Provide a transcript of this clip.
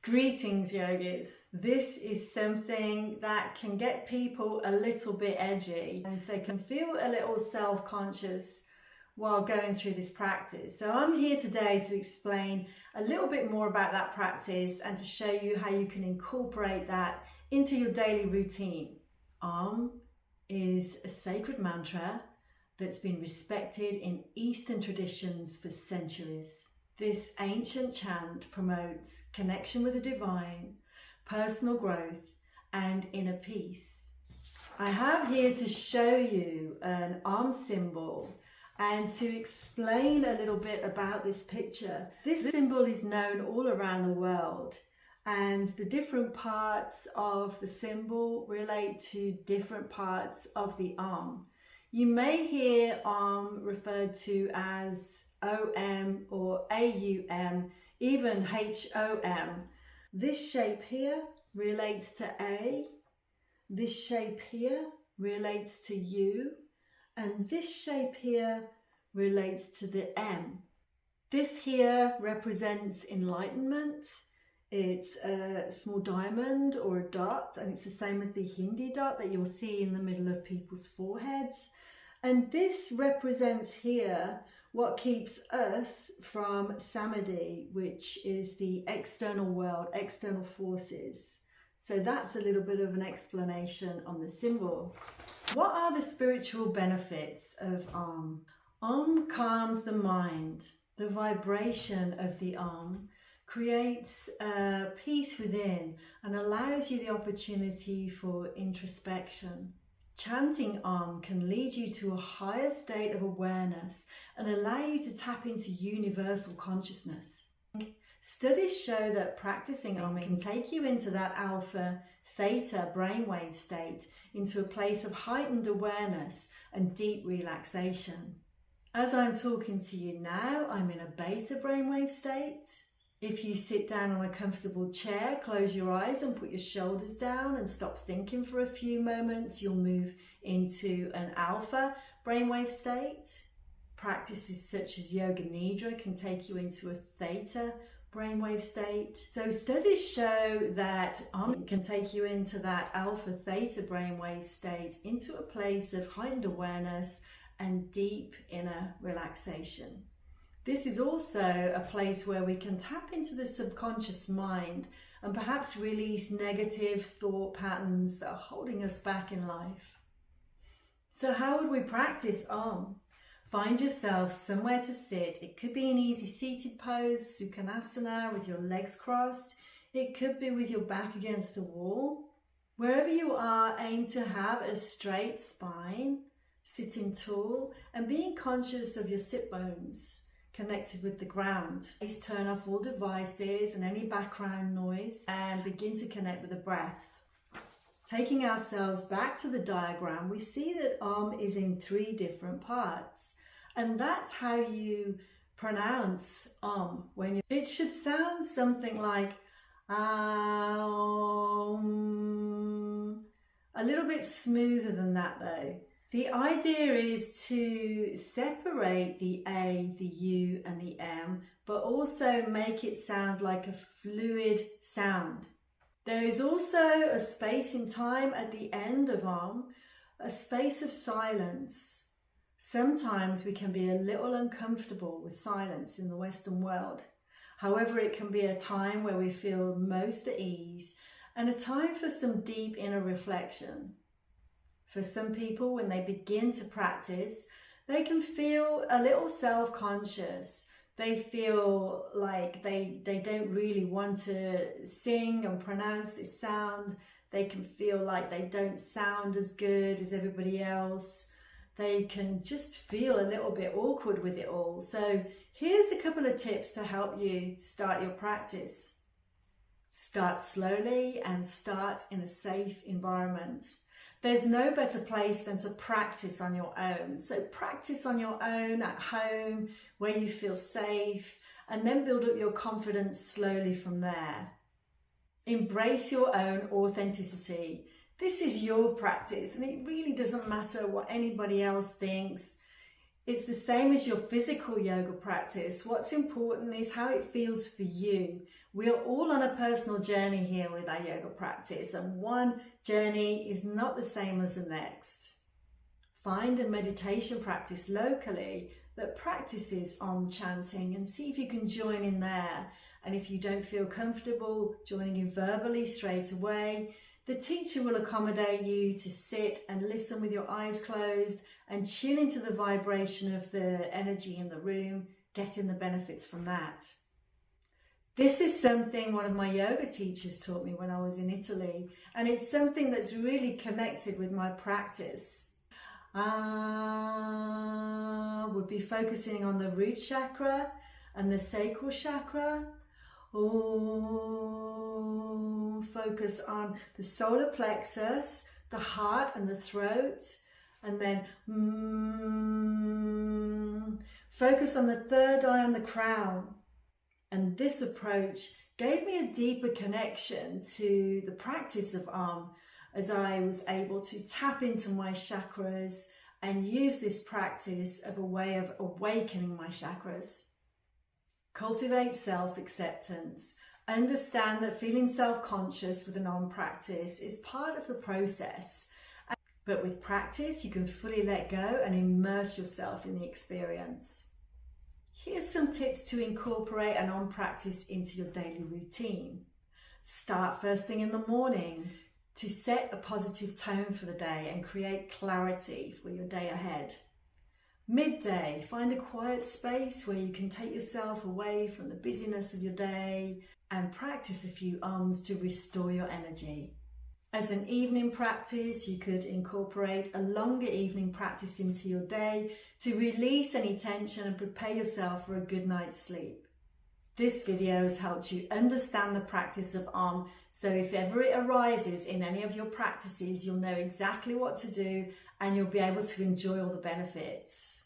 Greetings, yogis. This is something that can get people a little bit edgy and they can feel a little self-conscious while going through this practice. So I'm here today to explain a little bit more about that practice and to show you how you can incorporate that into your daily routine. Is a sacred mantra that's been respected in Eastern traditions for centuries. This ancient chant promotes connection with the divine, personal growth, and inner peace. I have here to show you an symbol and to explain a little bit about this picture. This symbol is known all around the world, and the different parts of the symbol relate to different parts of the You may hear referred to as OM or AUM, even HOM. This shape here relates to A, this shape here relates to U, and this shape here relates to the M. This here represents enlightenment. It's a small diamond or a dot, and it's the same as the Hindi dot that you'll see in the middle of people's foreheads. And this represents here what keeps us from samadhi, which is the external world, external forces. So that's a little bit of an explanation on the symbol. What are the spiritual benefits of Om? Om calms the mind. The vibration of the Om creates peace within and allows you the opportunity for introspection. Chanting Om can lead you to a higher state of awareness and allow you to tap into universal consciousness. Studies show that practicing Om can take you into that alpha, theta brainwave state, into a place of heightened awareness and deep relaxation. As I'm talking to you now, I'm in a beta brainwave state. If you sit down on a comfortable chair, close your eyes and put your shoulders down and stop thinking for a few moments, you'll move into an alpha brainwave state. Practices such as Yoga Nidra can take you into a theta brainwave state. So studies show that Om can take you into that alpha theta brainwave state, into a place of heightened awareness and deep inner relaxation. This is also a place where we can tap into the subconscious mind and perhaps release negative thought patterns that are holding us back in life. So how would we practice Om? Find yourself somewhere to sit. It could be an easy seated pose, Sukhanasana, with your legs crossed. It could be with your back against a wall. Wherever you are, aim to have a straight spine, sitting tall, and being conscious of your sit bones connected with the ground. Please turn off all devices and any background noise and begin to connect with the breath. Taking ourselves back to the diagram, we see that Om is in 3 different parts, and that's how you pronounce Om. It should sound something like Om, a little bit smoother than that though. The idea is to separate the A, the U and the M, but also make it sound like a fluid sound. There is also a space in time at the end of Om, a space of silence. Sometimes we can be a little uncomfortable with silence in the Western world. However, it can be a time where we feel most at ease and a time for some deep inner reflection. For some people, when they begin to practice, they can feel a little self-conscious. They feel like they don't really want to sing and pronounce this sound. They can feel like they don't sound as good as everybody else. They can just feel a little bit awkward with it all. So here's a couple of tips to help you start your practice. Start slowly and start in a safe environment. There's no better place than to practice on your own. So practice on your own at home where you feel safe, and then build up your confidence slowly from there. Embrace your own authenticity. This is your practice and it really doesn't matter what anybody else thinks. It's the same as your physical yoga practice. What's important is how it feels for you. We are all on a personal journey here with our yoga practice, and one journey is not the same as the next. Find a meditation practice locally that practices chanting and see if you can join in there. And if you don't feel comfortable joining in verbally straight away, the teacher will accommodate you to sit and listen with your eyes closed and tune into the vibration of the energy in the room, getting the benefits from that. This is something one of my yoga teachers taught me when I was in Italy, and it's something that's really connected with my practice. Would be focusing on the root chakra and the sacral chakra. Focus on the solar plexus, the heart and the throat, and then focus on the third eye and the crown. And this approach gave me a deeper connection to the practice of as I was able to tap into my chakras and use this practice of a way of awakening my chakras. Cultivate self-acceptance. Understand that feeling self-conscious with an practice is part of the process. But with practice, you can fully let go and immerse yourself in the experience. Here's some tips to incorporate an practice into your daily routine. Start first thing in the morning to set a positive tone for the day and create clarity for your day ahead. Midday, find a quiet space where you can take yourself away from the busyness of your day and practice a few to restore your energy. As an evening practice, you could incorporate a longer evening practice into your day to release any tension and prepare yourself for a good night's sleep. This video has helped you understand the practice of so if ever it arises in any of your practices, you'll know exactly what to do and you'll be able to enjoy all the benefits.